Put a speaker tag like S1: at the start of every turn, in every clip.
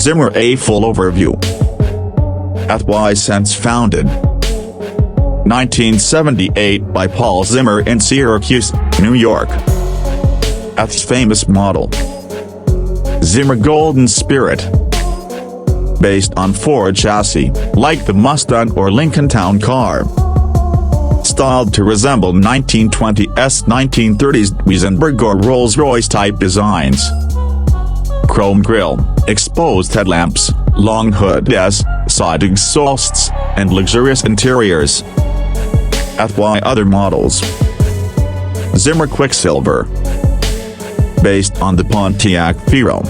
S1: Zimmer. A full overview. FY since founded 1978 by Paul Zimmer in Syracuse, New York. F's famous model, Zimmer Golden Spirit. Based on Ford chassis, like the Mustang or Lincoln Town Car. Styled to resemble 1920s 1930s Duesenberg or Rolls-Royce type designs. Chrome grille, exposed headlamps, long hood S, side exhausts, and luxurious interiors. FY other models. Zimmer Quicksilver. Based on the Pontiac Fiero.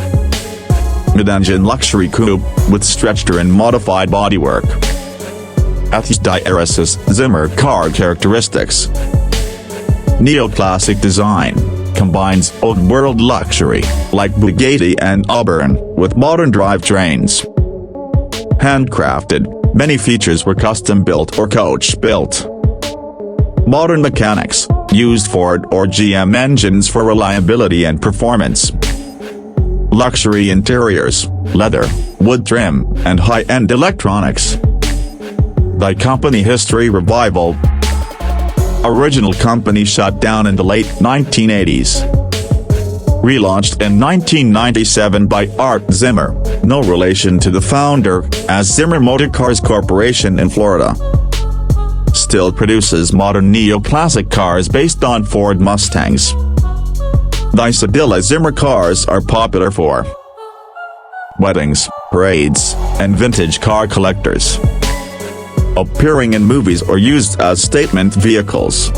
S1: Mid-engine luxury coupe, with stretched and modified bodywork. F's DRS's Zimmer car characteristics. Neoclassic design, combines old-world luxury, like Bugatti and Auburn, with modern drivetrains. Handcrafted, many features were custom-built or coach-built. Modern mechanics, used Ford or GM engines for reliability and performance. Luxury interiors, leather, wood trim, and high-end electronics. The company history revival. Original company shut down in the late 1980s. Relaunched in 1997 by Art Zimmer, no relation to the founder, as Zimmer Motor Cars Corporation in Florida. Still produces modern neoclassic cars based on Ford Mustangs. The Isadilla Zimmer cars are popular for weddings, parades, and vintage car collectors. Appearing in movies or used as statement vehicles.